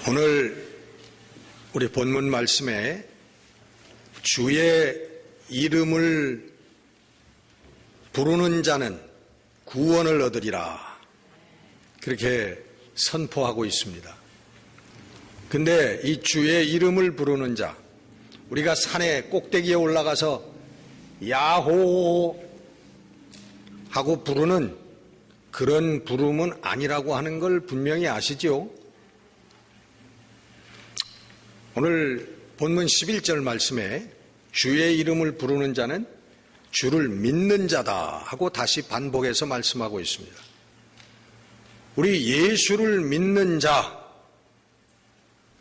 오늘 우리 본문 말씀에 주의 이름을 부르는 자는 구원을 얻으리라 그렇게 선포하고 있습니다. 근데 이 주의 이름을 부르는 자, 우리가 산의 꼭대기에 올라가서 야호 하고 부르는 그런 부름은 아니라고 하는 걸 분명히 아시죠? 오늘 본문 11절 말씀에 주의 이름을 부르는 자는 주를 믿는 자다 하고 다시 반복해서 말씀하고 있습니다. 우리 예수를 믿는 자,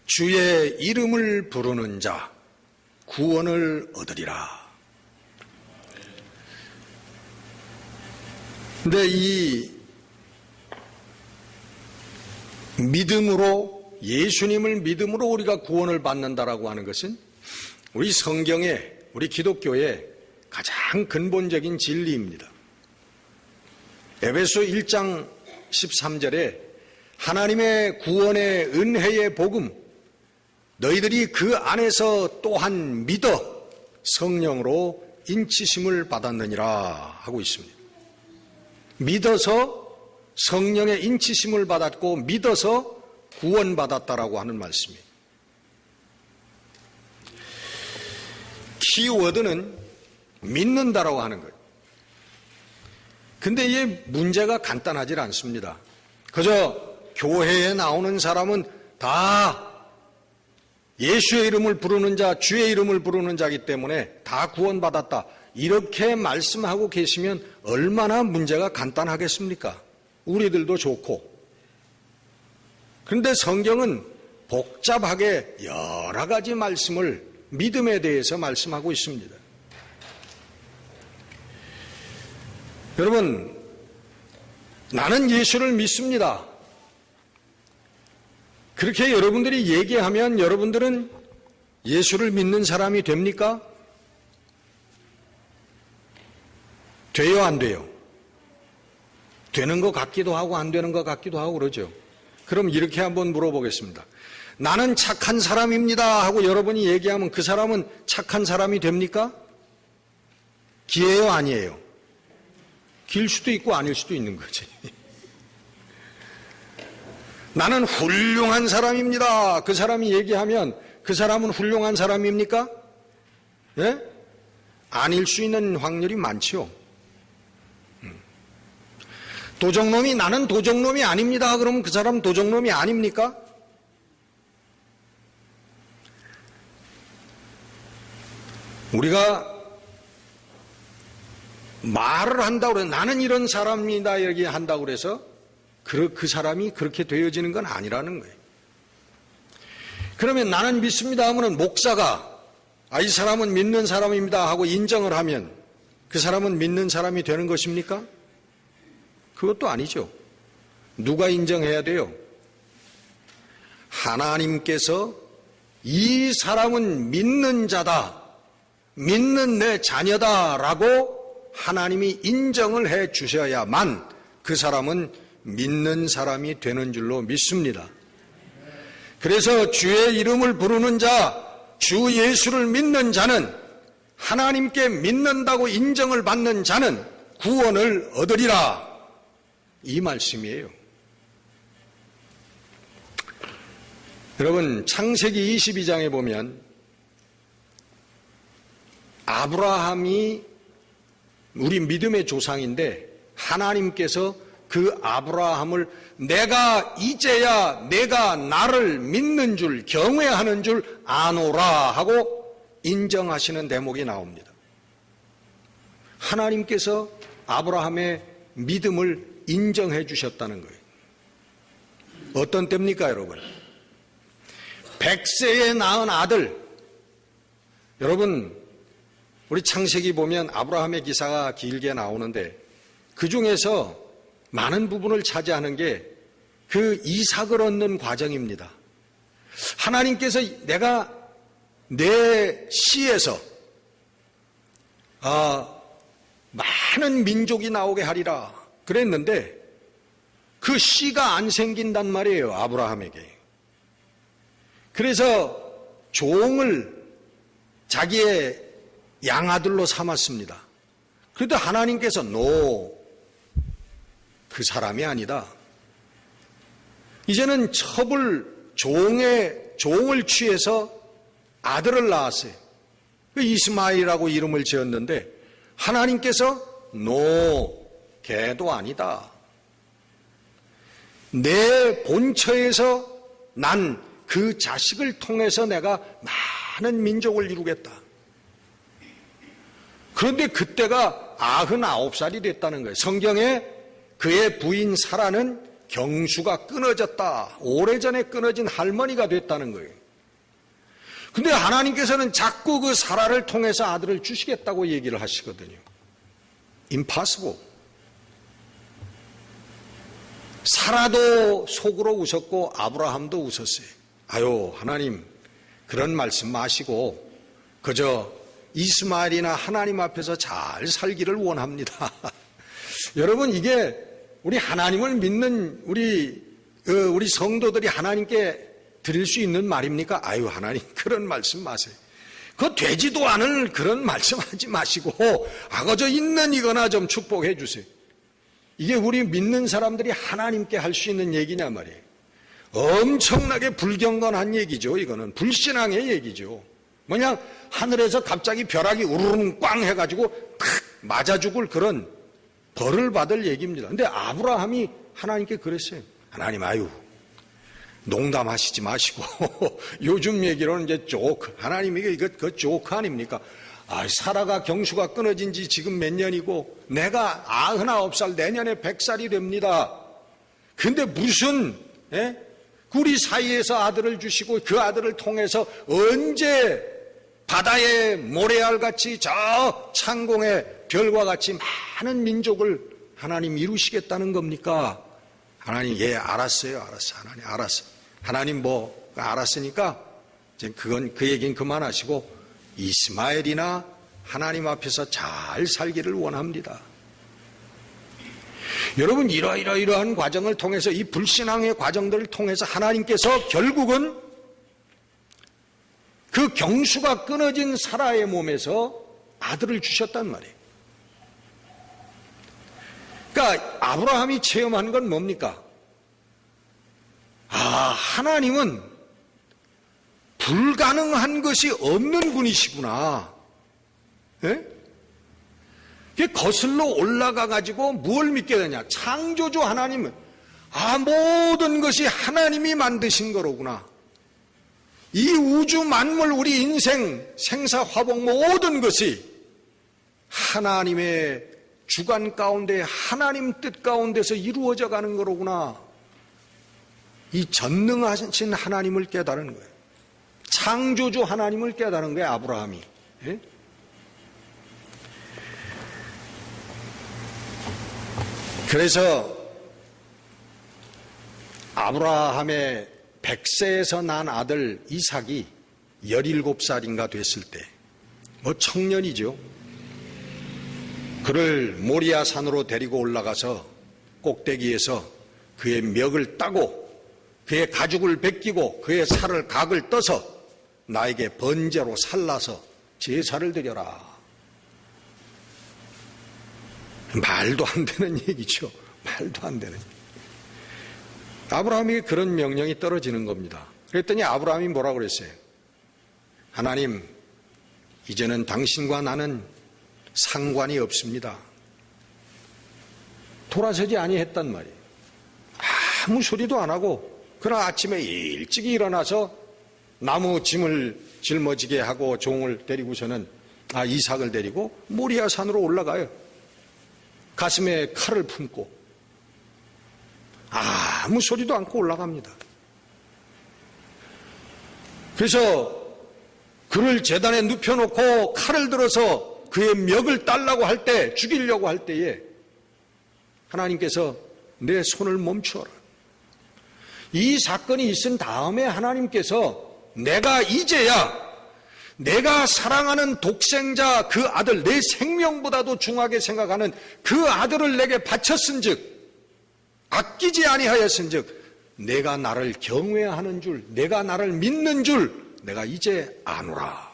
주의 이름을 부르는 자, 구원을 얻으리라. 근데 이 믿음으로, 예수님을 믿음으로 우리가 구원을 받는다라고 하는 것은 우리 성경에, 우리 기독교의 가장 근본적인 진리입니다. 에베소 1장 13절에 하나님의 구원의 은혜의 복음, 너희들이 그 안에서 또한 믿어 성령으로 인치심을 받았느니라 하고 있습니다. 믿어서 성령의 인치심을 받았고 믿어서 구원받았다라고 하는 말씀이에요. 키워드는 믿는다라고 하는 거예요. 근데 이 문제가 간단하지 않습니다. 그저 교회에 나오는 사람은 다 예수의 이름을 부르는 자, 주의 이름을 부르는 자이기 때문에 다 구원받았다, 이렇게 말씀하고 계시면 얼마나 문제가 간단하겠습니까? 우리들도 좋고. 그런데 성경은 복잡하게 여러 가지 말씀을 믿음에 대해서 말씀하고 있습니다. 여러분, 나는 예수를 믿습니다. 그렇게 여러분들이 얘기하면 여러분들은 예수를 믿는 사람이 됩니까? 돼요, 안 돼요? 되는 것 같기도 하고 안 되는 것 같기도 하고 그러죠. 그럼 이렇게 한번 물어보겠습니다. 나는 착한 사람입니다 하고 여러분이 얘기하면 그 사람은 착한 사람이 됩니까? 기예요, 아니에요? 길 수도 있고 아닐 수도 있는 거지. 나는 훌륭한 사람입니다. 그 사람이 얘기하면 그 사람은 훌륭한 사람입니까? 예? 아닐 수 있는 확률이 많죠. 도적놈이 나는 도적놈이 아닙니다. 그러면 그 사람 도적놈이 아닙니까? 우리가 말을 한다고 해서 나는 이런 사람이다 이렇게 한다고 해서 그 사람이 그렇게 되어지는 건 아니라는 거예요. 그러면 나는 믿습니다 하면은 목사가 이 사람은 믿는 사람입니다 하고 인정을 하면 그 사람은 믿는 사람이 되는 것입니까? 그것도 아니죠. 누가 인정해야 돼요? 하나님께서 이 사람은 믿는 자다, 믿는 내 자녀다라고 하나님이 인정을 해 주셔야만 그 사람은 믿는 사람이 되는 줄로 믿습니다. 그래서 주의 이름을 부르는 자, 주 예수를 믿는 자는, 하나님께 믿는다고 인정을 받는 자는 구원을 얻으리라, 이 말씀이에요. 여러분, 창세기 22장에 보면 아브라함이 우리 믿음의 조상인데 하나님께서 그 아브라함을 내가 이제야 내가 나를 믿는 줄, 경외하는 줄 아노라 하고 인정하시는 대목이 나옵니다. 하나님께서 아브라함의 믿음을 인정해 주셨다는 거예요. 어떤 때입니까, 여러분? 100세에 낳은 아들. 여러분, 우리 창세기 보면 아브라함의 기사가 길게 나오는데 그 중에서 많은 부분을 차지하는 게 그 이삭을 얻는 과정입니다. 하나님께서 내가 내 씨에서 많은 민족이 나오게 하리라 그랬는데 그 씨가 안 생긴단 말이에요, 아브라함에게. 그래서 종을 자기의 양아들로 삼았습니다. 그런데 하나님께서 그 사람이 아니다. 이제는 종을 취해서 아들을 낳았어요. 그 이스마엘이라고 이름을 지었는데 하나님께서 걔도 아니다. 내 본처에서 난 그 자식을 통해서 내가 많은 민족을 이루겠다. 그런데 그때가 99살이 됐다는 거예요. 성경에 그의 부인 사라는 경수가 끊어졌다. 오래전에 끊어진 할머니가 됐다는 거예요. 근데 하나님께서는 자꾸 그 사라를 통해서 아들을 주시겠다고 얘기를 하시거든요. Impossible. 사라도 속으로 웃었고 아브라함도 웃었어요. 아유, 하나님 그런 말씀 마시고 그저 이스마엘이나 하나님 앞에서 잘 살기를 원합니다. 여러분, 이게 우리 하나님을 믿는 우리 성도들이 하나님께 드릴 수 있는 말입니까? 아유, 하나님 그런 말씀 마세요. 그거 되지도 않을 그런 말씀하지 마시고 그저 있는 이거나 좀 축복해 주세요. 이게 우리 믿는 사람들이 하나님께 할 수 있는 얘기냐 말이에요. 엄청나게 불경건한 얘기죠. 이거는 불신앙의 얘기죠. 뭐냐, 하늘에서 갑자기 벼락이 우르릉 꽝 해가지고 탁 맞아 죽을 그런 벌을 받을 얘기입니다. 근데 아브라함이 하나님께 그랬어요. 하나님, 아유, 농담하시지 마시고 요즘 얘기로는 이제 조크, 하나님 이거 그 조크 아닙니까? 사라가 경수가 끊어진 지 지금 몇 년이고 내가 99살 내년에 100살이 됩니다. 근데 무슨 우리 사이에서 아들을 주시고 그 아들을 통해서 언제 바다의 모래알같이 저 창공의 별과 같이 많은 민족을 하나님 이루시겠다는 겁니까? 하나님, 예, 알았어요. 하나님 알았어. 하나님 알았으니까 이제 그 얘기는 그만하시고 이스마엘이나 하나님 앞에서 잘 살기를 원합니다. 여러분, 이러한 과정을 통해서, 이 불신앙의 과정들을 통해서 하나님께서 결국은 그 경수가 끊어진 사라의 몸에서 아들을 주셨단 말이에요. 그러니까 아브라함이 체험한 건 뭡니까? 하나님은 불가능한 것이 없는 분이시구나. 그게 거슬러 올라가가지고 뭘 믿게 되냐? 창조주 하나님은 모든 것이 하나님이 만드신 거로구나. 이 우주 만물, 우리 인생, 생사, 화복 모든 것이 하나님의 주관 가운데, 하나님 뜻 가운데서 이루어져 가는 거로구나. 이 전능하신 하나님을 깨달은 거예요. 창조주 하나님을 깨달은 거예요, 아브라함이. 그래서 아브라함의 100세에서 난 아들 이삭이 17살인가 됐을 때, 청년이죠. 그를 모리아 산으로 데리고 올라가서 꼭대기에서 그의 멱을 따고 그의 가죽을 벗기고 그의 살을 각을 떠서 나에게 번제로 살라서 제사를 드려라. 말도 안 되는 얘기죠. 말도 안 되는. 아브라함에게 그런 명령이 떨어지는 겁니다. 그랬더니 아브라함이 뭐라고 그랬어요? 하나님, 이제는 당신과 나는 상관이 없습니다. 돌아서지 아니했단 말이에요. 아무 소리도 안 하고 그날 아침에 일찍 일어나서 나무 짐을 짊어지게 하고 종을 데리고서는 이삭을 데리고 모리아 산으로 올라가요. 가슴에 칼을 품고 아무 소리도 않고 올라갑니다. 그래서 그를 제단에 눕혀놓고 칼을 들어서 그의 멱을 따려고 할 때, 죽이려고 할 때에 하나님께서 내 손을 멈추어라. 이 사건이 있은 다음에 하나님께서 내가 이제야 내가 사랑하는 독생자 그 아들, 내 생명보다도 중하게 생각하는 그 아들을 내게 바쳤은즉, 아끼지 아니하였은즉 내가 나를 경외하는 줄, 내가 나를 믿는 줄 내가 이제 아노라.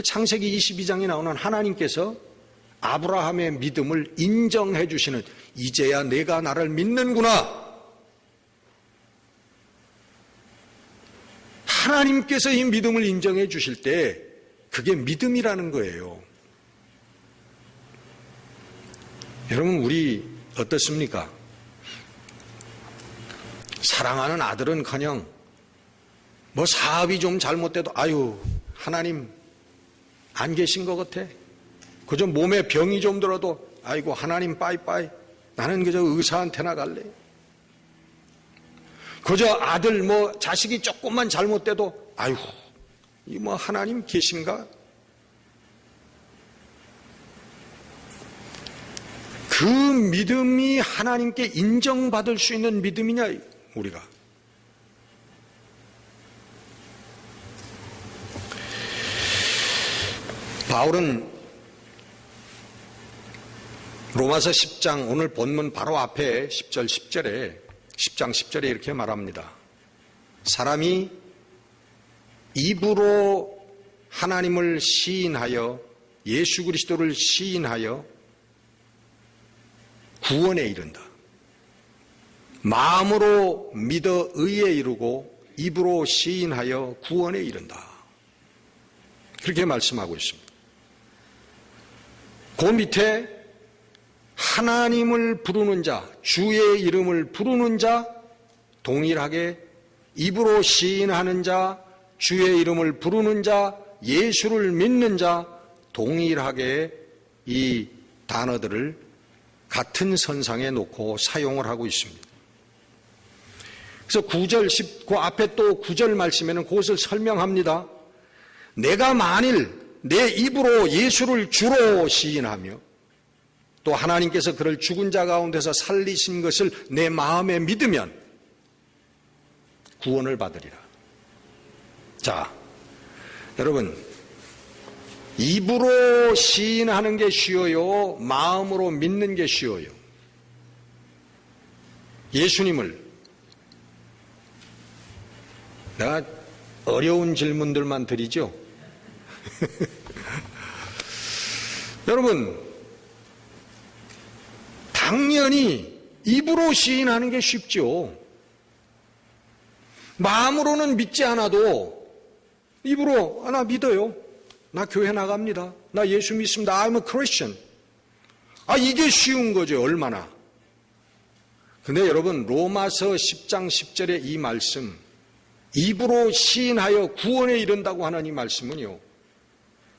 창세기 22장에 나오는 하나님께서 아브라함의 믿음을 인정해 주시는, 이제야 내가 나를 믿는구나. 하나님께서 이 믿음을 인정해 주실 때 그게 믿음이라는 거예요. 여러분, 우리 어떻습니까? 사랑하는 아들은커녕 뭐 사업이 좀 잘못돼도 아유 하나님 안 계신 것 같아. 그저 몸에 병이 좀 들어도 아이고 하나님 빠이빠이, 나는 그저 의사한테나 갈래. 그저 아들 뭐 자식이 조금만 잘못돼도 아이고 이 뭐 하나님 계신가? 그 믿음이 하나님께 인정받을 수 있는 믿음이냐 우리가. 바울은 로마서 10장 오늘 본문 바로 앞에 10절 10절에 10장 10절에 이렇게 말합니다. 사람이 입으로 하나님을 시인하여 예수 그리스도를 시인하여 구원에 이른다. 마음으로 믿어 의에 이르고 입으로 시인하여 구원에 이른다. 그렇게 말씀하고 있습니다. 그 밑에 하나님을 부르는 자, 주의 이름을 부르는 자, 동일하게 입으로 시인하는 자, 주의 이름을 부르는 자, 예수를 믿는 자, 동일하게 이 단어들을 같은 선상에 놓고 사용을 하고 있습니다. 그래서 9절, 10, 그 앞에 또 9절 말씀에는 그것을 설명합니다. 내가 만일 내 입으로 예수를 주로 시인하며 또 하나님께서 그를 죽은 자 가운데서 살리신 것을 내 마음에 믿으면 구원을 받으리라. 자, 여러분, 입으로 시인하는 게 쉬워요? 마음으로 믿는 게 쉬워요? 예수님을, 내가 어려운 질문들만 드리죠? 여러분, 당연히 입으로 시인하는 게 쉽죠. 마음으로는 믿지 않아도 입으로 나 믿어요. 나 교회 나갑니다. 나 예수 믿습니다. I'm a Christian. 이게 쉬운 거죠. 얼마나. 근데 여러분, 로마서 10장 10절의 이 말씀, 입으로 시인하여 구원에 이른다고 하는 이 말씀은요,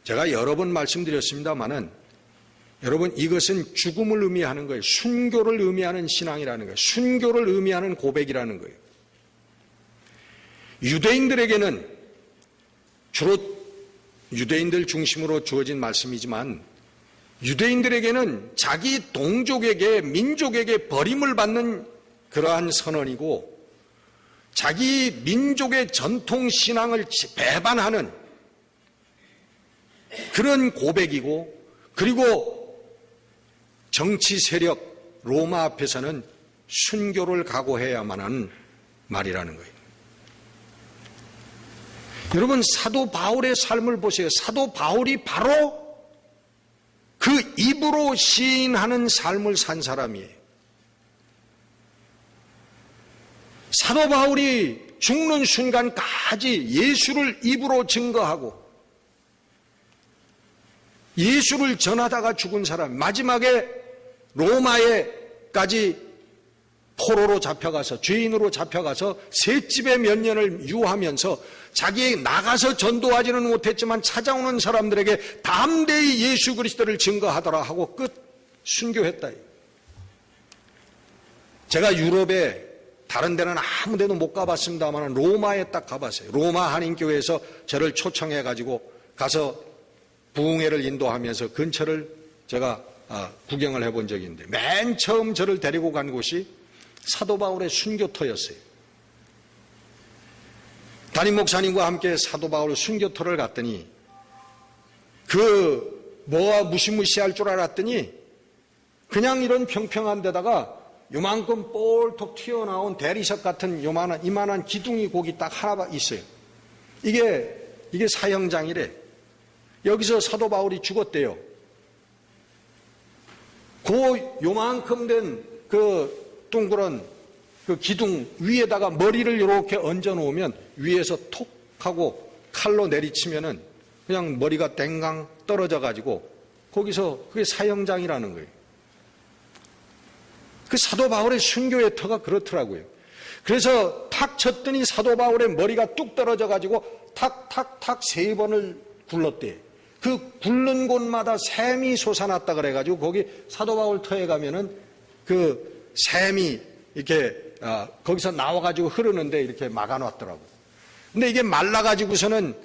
제가 여러 번 말씀드렸습니다마는 여러분, 이것은 죽음을 의미하는 거예요. 순교를 의미하는 신앙이라는 거예요. 순교를 의미하는 고백이라는 거예요. 유대인들에게는 주로 유대인들 중심으로 주어진 말씀이지만 유대인들에게는 자기 동족에게, 민족에게 버림을 받는 그러한 선언이고 자기 민족의 전통 신앙을 배반하는 그런 고백이고, 그리고 정치 세력 로마 앞에서는 순교를 각오해야만 하는 말이라는 거예요. 여러분, 사도 바울의 삶을 보세요. 사도 바울이 바로 그 입으로 시인하는 삶을 산 사람이에요. 사도 바울이 죽는 순간까지 예수를 입으로 증거하고 예수를 전하다가 죽은 사람, 마지막에 로마에까지 포로로 잡혀가서, 죄인으로 잡혀가서 셋집에 몇 년을 유하면서 자기 나가서 전도하지는 못했지만 찾아오는 사람들에게 담대히 예수 그리스도를 증거하더라 하고 끝 순교했다. 제가 유럽에 다른 데는 아무 데도 못 가봤습니다만 로마에 딱 가봤어요. 로마 한인교회에서 저를 초청해가지고 가서 부흥회를 인도하면서 근처를 제가 구경을 해본 적이 있는데, 맨 처음 저를 데리고 간 곳이 사도 바울의 순교터였어요. 담임 목사님과 함께 사도 바울 순교터를 갔더니 뭐가 무시무시할 줄 알았더니 그냥 이런 평평한 데다가 요만큼 볼톡 튀어나온 대리석 같은 이만한 기둥이 거기 딱 하나 있어요. 이게 사형장이래. 여기서 사도 바울이 죽었대요. 요만큼 된 그 둥그런 그 기둥 위에다가 머리를 이렇게 얹어 놓으면 위에서 톡 하고 칼로 내리치면은 그냥 머리가 땡강 떨어져 가지고 거기서 그게 사형장이라는 거예요. 그 사도 바울의 순교의 터가 그렇더라고요. 그래서 탁 쳤더니 사도 바울의 머리가 뚝 떨어져 가지고 탁탁탁 3번을 굴렀대. 그 굴른 곳마다 샘이 솟아났다 그래가지고 거기 사도 바울 터에 가면은 그 샘이 이렇게 거기서 나와가지고 흐르는데 이렇게 막아놨더라고요. 근데 이게 말라가지고서는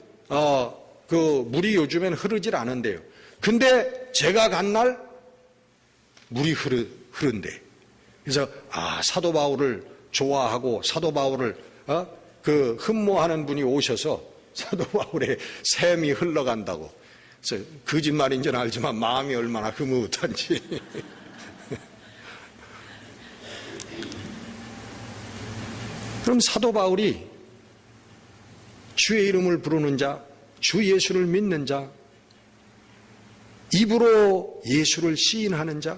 그 물이 요즘엔 흐르질 않은데요. 근데 제가 간 날 물이 흐른대. 그래서 사도 바울을 좋아하고 사도 바울을 그 흠모하는 분이 오셔서 사도 바울의 샘이 흘러간다고. 그래서 거짓말인지는 알지만 마음이 얼마나 흐뭇한지. 그럼 사도 바울이 주의 이름을 부르는 자, 주 예수를 믿는 자, 입으로 예수를 시인하는 자,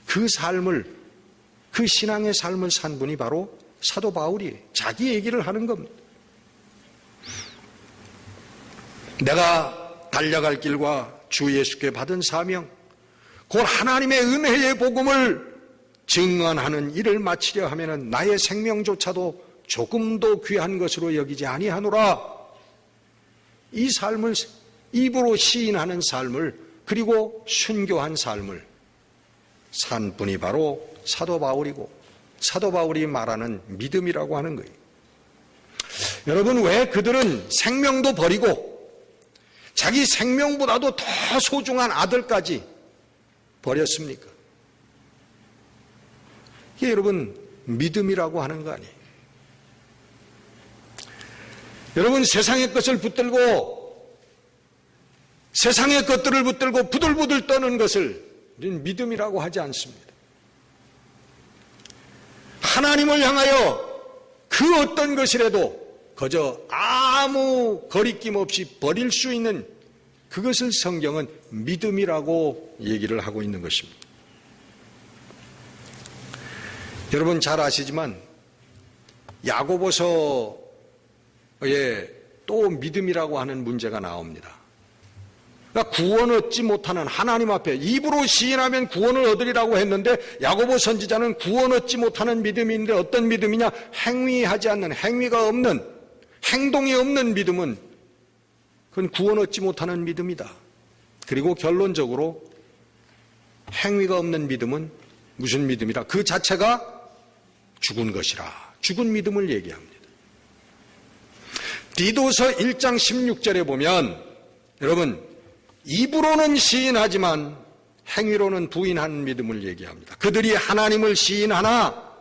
그 삶을, 그 신앙의 삶을 산 분이 바로 사도 바울이에요. 자기 얘기를 하는 겁니다. 내가 달려갈 길과 주 예수께 받은 사명, 곧 하나님의 은혜의 복음을 증언하는 일을 마치려 하면은 나의 생명조차도 조금도 귀한 것으로 여기지 아니하노라. 이 삶을 입으로 시인하는 삶을 그리고 순교한 삶을 산 분이 바로 사도 바울이고 사도 바울이 말하는 믿음이라고 하는 거예요. 여러분, 왜 그들은 생명도 버리고 자기 생명보다도 더 소중한 아들까지 버렸습니까? 이게 여러분 믿음이라고 하는 거 아니에요. 여러분, 세상의 것을 붙들고 세상의 것들을 붙들고 부들부들 떠는 것을 우리는 믿음이라고 하지 않습니다. 하나님을 향하여 그 어떤 것이라도 그저 아무 거리낌 없이 버릴 수 있는 그것을 성경은 믿음이라고 얘기를 하고 있는 것입니다. 여러분 잘 아시지만 야고보서에 또 믿음이라고 하는 문제가 나옵니다. 그러니까 구원 얻지 못하는 하나님 앞에 입으로 시인하면 구원을 얻으리라고 했는데 야고보 선지자는 구원 얻지 못하는 믿음인데 어떤 믿음이냐? 행위하지 않는, 행위가 없는, 행동이 없는 믿음은 그건 구원 얻지 못하는 믿음이다. 그리고 결론적으로 행위가 없는 믿음은 무슨 믿음이다? 그 자체가 죽은 것이라. 죽은 믿음을 얘기합니다. 디도서 1장 16절에 보면 여러분 입으로는 시인하지만 행위로는 부인하는 믿음을 얘기합니다. 그들이 하나님을 시인하나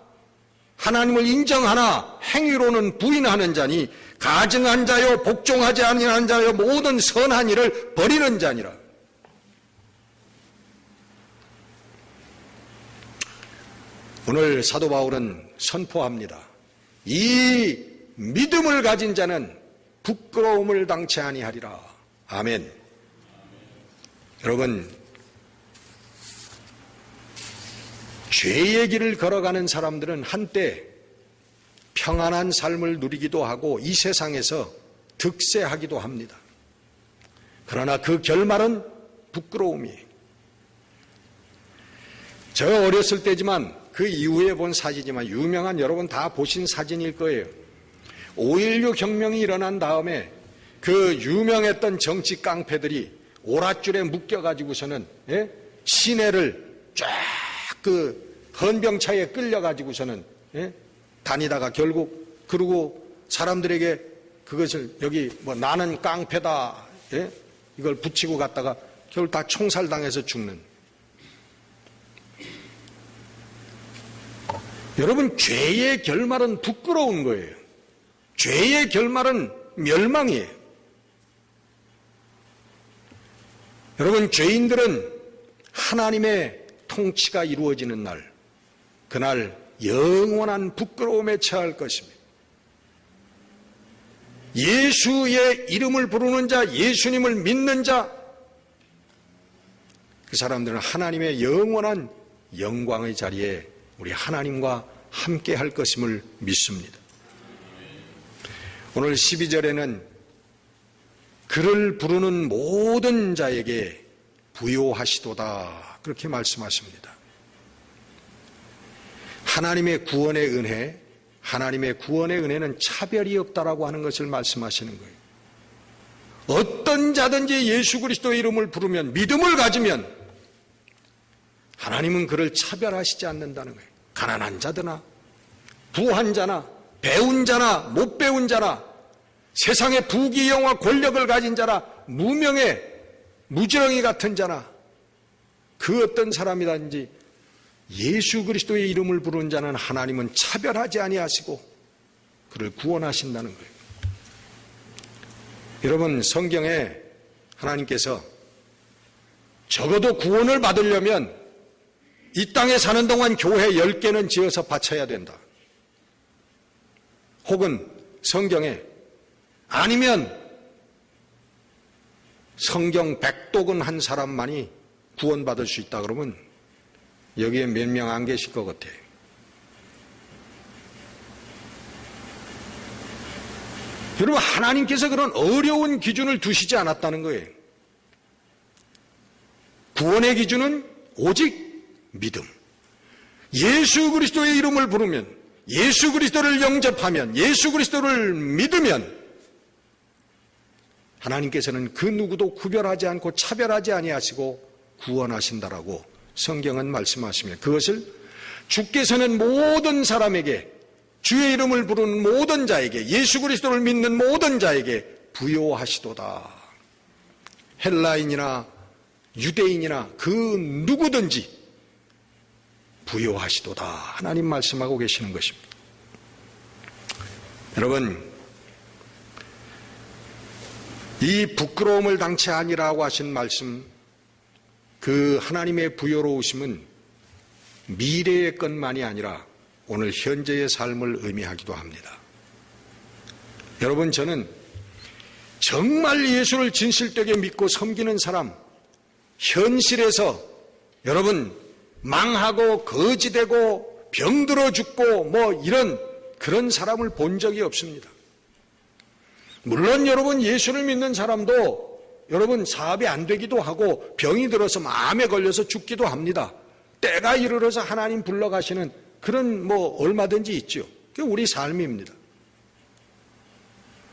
하나님을 인정하나 행위로는 부인하는 자니 가증한 자요 복종하지 아니하는 자요 모든 선한 일을 버리는 자니라. 오늘 사도 바울은 선포합니다. 이 믿음을 가진 자는 부끄러움을 당치 아니하리라. 아멘. 여러분, 죄의 길을 걸어가는 사람들은 한때 평안한 삶을 누리기도 하고 이 세상에서 득세하기도 합니다. 그러나 그 결말은 부끄러움이에요. 저 어렸을 때지만 그 이후에 본 사진이지만 유명한 여러분 다 보신 사진일 거예요. 5.16 혁명이 일어난 다음에 그 유명했던 정치 깡패들이 오랏줄에 묶여가지고서는 시내를 쫙 그 헌병차에 끌려가지고서는 다니다가 결국 그러고 사람들에게 그것을 여기 뭐 나는 깡패다 이걸 붙이고 갔다가 결국 다 총살당해서 죽는. 여러분, 죄의 결말은 부끄러운 거예요. 죄의 결말은 멸망이에요. 여러분, 죄인들은 하나님의 통치가 이루어지는 날, 그날 영원한 부끄러움에 처할 것입니다. 예수의 이름을 부르는 자, 예수님을 믿는 자, 그 사람들은 하나님의 영원한 영광의 자리에 우리 하나님과 함께 할 것임을 믿습니다. 오늘 12절에는 그를 부르는 모든 자에게 부요하시도다 그렇게 말씀하십니다. 하나님의 구원의 은혜, 하나님의 구원의 은혜는 차별이 없다라고 하는 것을 말씀하시는 거예요. 어떤 자든지 예수 그리스도의 이름을 부르면, 믿음을 가지면 하나님은 그를 차별하시지 않는다는 거예요. 가난한 자드나 부한 자나 배운 자나 못 배운 자나 세상의 부귀영화 권력을 가진 자나 무명의 무지렁이 같은 자나 그 어떤 사람이든지 예수 그리스도의 이름을 부르는 자는 하나님은 차별하지 아니하시고 그를 구원하신다는 거예요. 여러분, 성경에 하나님께서 적어도 구원을 받으려면 이 땅에 사는 동안 교회 10개는 지어서 바쳐야 된다. 혹은 성경에 아니면 성경 100독은 한 사람만이 구원받을 수 있다 그러면 여기에 몇 명 안 계실 것 같아요. 여러분, 하나님께서 그런 어려운 기준을 두시지 않았다는 거예요. 구원의 기준은 오직 믿음. 예수 그리스도의 이름을 부르면, 예수 그리스도를 영접하면, 예수 그리스도를 믿으면 하나님께서는 그 누구도 구별하지 않고 차별하지 아니하시고 구원하신다라고 성경은 말씀하시며, 그것을 주께서는 모든 사람에게, 주의 이름을 부르는 모든 자에게, 예수 그리스도를 믿는 모든 자에게 부요하시도다. 헬라인이나 유대인이나 그 누구든지 부요하시도다. 하나님 말씀하고 계시는 것입니다. 여러분, 이 부끄러움을 당치 아니라고 하신 말씀, 그 하나님의 부요로우심은 미래의 것만이 아니라 오늘 현재의 삶을 의미하기도 합니다. 여러분, 저는 정말 예수를 진실되게 믿고 섬기는 사람, 현실에서 여러분 망하고 거지되고 병들어 죽고 뭐 이런 그런 사람을 본 적이 없습니다. 물론 여러분, 예수를 믿는 사람도 여러분 사업이 안 되기도 하고 병이 들어서 암에 걸려서 죽기도 합니다. 때가 이르러서 하나님 불러가시는 그런 뭐 얼마든지 있죠. 그게 우리 삶입니다.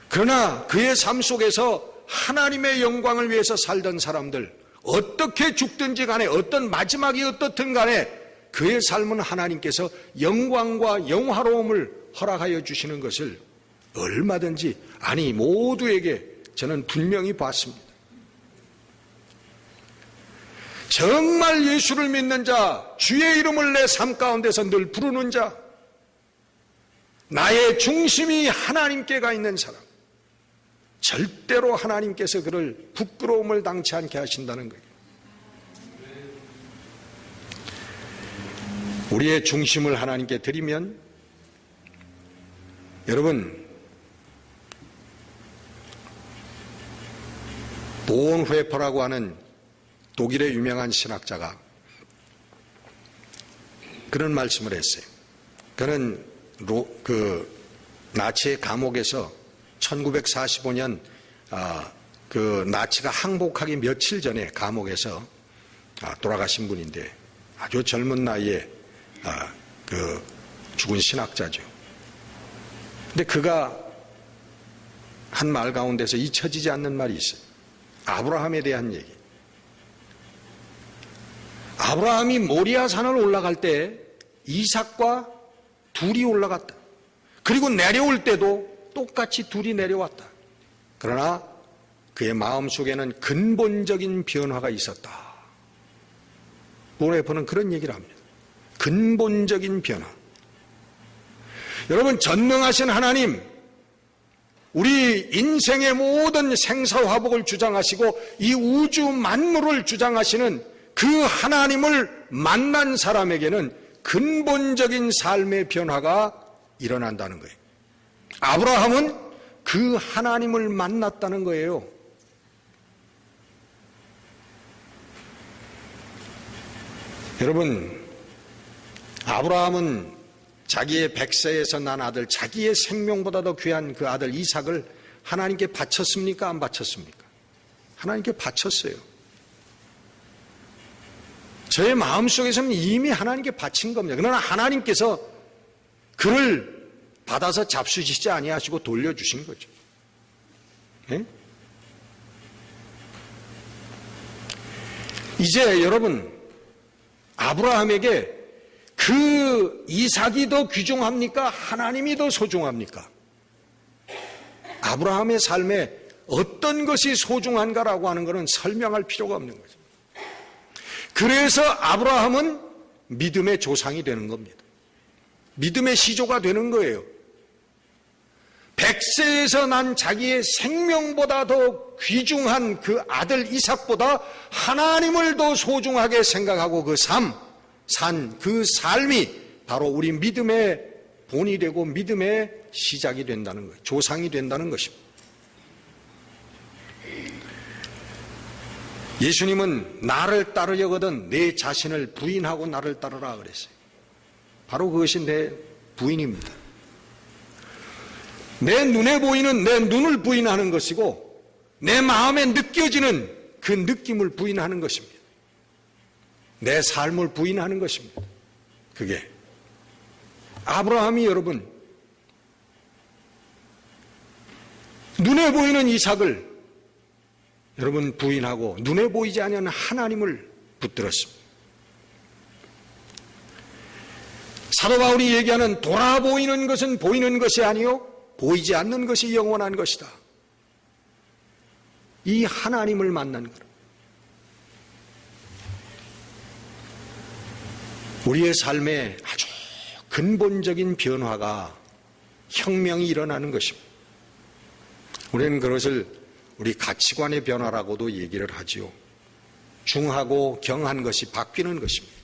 그러나 그의 삶 속에서 하나님의 영광을 위해서 살던 사람들, 어떻게 죽든지 간에 어떤 마지막이 어떻든 간에 그의 삶은 하나님께서 영광과 영화로움을 허락하여 주시는 것을 얼마든지, 아니 모두에게 저는 분명히 봤습니다. 정말 예수를 믿는 자, 주의 이름을 내 삶 가운데서 늘 부르는 자, 나의 중심이 하나님께 가 있는 사람, 절대로 하나님께서 그를 부끄러움을 당치 않게 하신다는 거예요. 우리의 중심을 하나님께 드리면, 여러분, 보온회퍼라고 하는 독일의 유명한 신학자가 그런 말씀을 했어요. 그는 나치의 감옥에서 1945년 그 나치가 항복하기 며칠 전에 감옥에서 돌아가신 분인데 아주 젊은 나이에 죽은 신학자죠. 근데 그가 한 말 가운데서 잊혀지지 않는 말이 있어요. 아브라함에 대한 얘기. 아브라함이 모리아 산을 올라갈 때 이삭과 둘이 올라갔다. 그리고 내려올 때도 똑같이 둘이 내려왔다. 그러나 그의 마음속에는 근본적인 변화가 있었다. 보네퍼는 그런 얘기를 합니다. 근본적인 변화. 여러분, 전능하신 하나님, 우리 인생의 모든 생사화복을 주장하시고 이 우주 만물을 주장하시는 그 하나님을 만난 사람에게는 근본적인 삶의 변화가 일어난다는 거예요. 아브라함은 그 하나님을 만났다는 거예요. 여러분, 아브라함은 자기의 백세에서 난 아들, 자기의 생명보다 더 귀한 그 아들 이삭을 하나님께 바쳤습니까? 안 바쳤습니까? 하나님께 바쳤어요. 저의 마음속에서는 이미 하나님께 바친 겁니다. 그러나 하나님께서 그를 받아서 잡수시지 아니하시고 돌려주신 거죠. 네? 이제 여러분, 아브라함에게 그 이삭이 더 귀중합니까? 하나님이 더 소중합니까? 아브라함의 삶에 어떤 것이 소중한가라고 하는 것은 설명할 필요가 없는 거죠. 그래서 아브라함은 믿음의 조상이 되는 겁니다. 믿음의 시조가 되는 거예요. 백세에서 난 자기의 생명보다 더 귀중한 그 아들 이삭보다 하나님을 더 소중하게 생각하고 그 그 삶이 바로 우리 믿음의 본이 되고 믿음의 시작이 된다는 거예요. 조상이 된다는 것입니다. 예수님은 나를 따르려거든 내 자신을 부인하고 나를 따르라 그랬어요. 바로 그것이 내 부인입니다. 내 눈에 보이는 내 눈을 부인하는 것이고 내 마음에 느껴지는 그 느낌을 부인하는 것입니다. 내 삶을 부인하는 것입니다. 그게 아브라함이 여러분 눈에 보이는 이삭을 여러분 부인하고 눈에 보이지 않는 하나님을 붙들었습니다. 사도 바울이 얘기하는 돌아 보이는 것은 보이는 것이 아니요 보이지 않는 것이 영원한 것이다. 이 하나님을 만난 거라. 우리의 삶에 아주 근본적인 변화가 혁명이 일어나는 것입니다. 우리는 그것을 우리 가치관의 변화라고도 얘기를 하지요. 중하고 경한 것이 바뀌는 것입니다.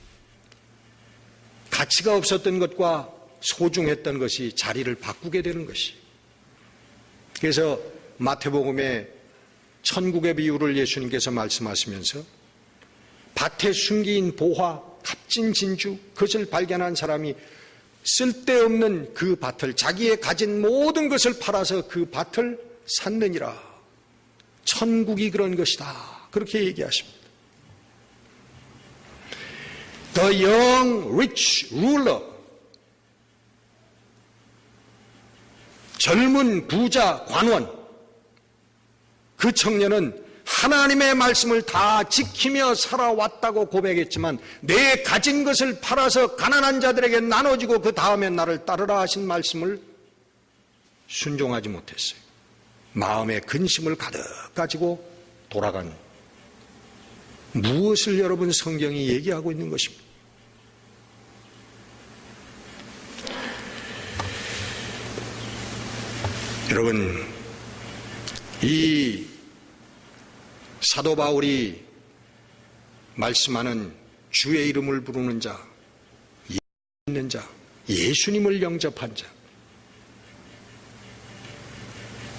가치가 없었던 것과 소중했던 것이 자리를 바꾸게 되는 것이. 그래서 마태복음에 천국의 비유를 예수님께서 말씀하시면서 밭에 숨긴 보화, 값진 진주, 그것을 발견한 사람이 쓸데없는 그 밭을 자기의 가진 모든 것을 팔아서 그 밭을 샀느니라. 천국이 그런 것이다. 그렇게 얘기하십니다. The young rich ruler, 젊은 부자 관원, 그 청년은 하나님의 말씀을 다 지키며 살아왔다고 고백했지만 내 가진 것을 팔아서 가난한 자들에게 나눠주고 그 다음에 나를 따르라 하신 말씀을 순종하지 못했어요. 마음에 근심을 가득 가지고 돌아간 무엇을 여러분 성경이 얘기하고 있는 것입니다. 여러분, 이 사도 바울이 말씀하는 주의 이름을 부르는 자, 믿는 자, 예수님을 영접한 자,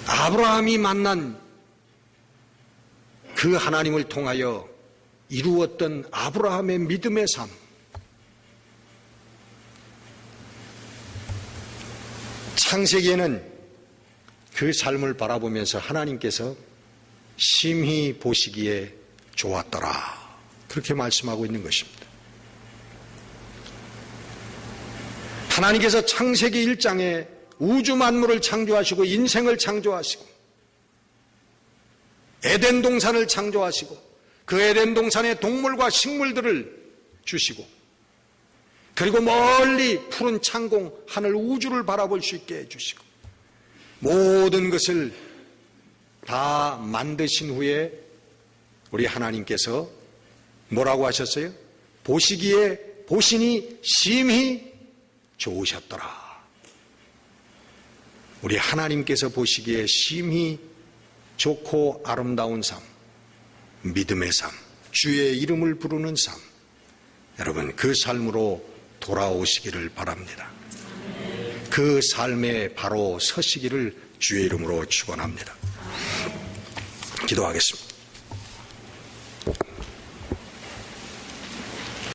아브라함이 만난 그 하나님을 통하여 이루었던 아브라함의 믿음의 삶, 창세기에는 그 삶을 바라보면서 하나님께서 심히 보시기에 좋았더라, 그렇게 말씀하고 있는 것입니다. 하나님께서 창세기 1장에 우주 만물을 창조하시고 인생을 창조하시고 에덴 동산을 창조하시고 그 에덴 동산의 동물과 식물들을 주시고 그리고 멀리 푸른 창공 하늘 우주를 바라볼 수 있게 해주시고 모든 것을 다 만드신 후에 우리 하나님께서 뭐라고 하셨어요? 보시기에 보시니 심히 좋으셨더라. 우리 하나님께서 보시기에 심히 좋고 아름다운 삶, 믿음의 삶, 주의 이름을 부르는 삶, 여러분 그 삶으로 돌아오시기를 바랍니다. 그 삶에 바로 서시기를 주의 이름으로 축원합니다. 기도하겠습니다.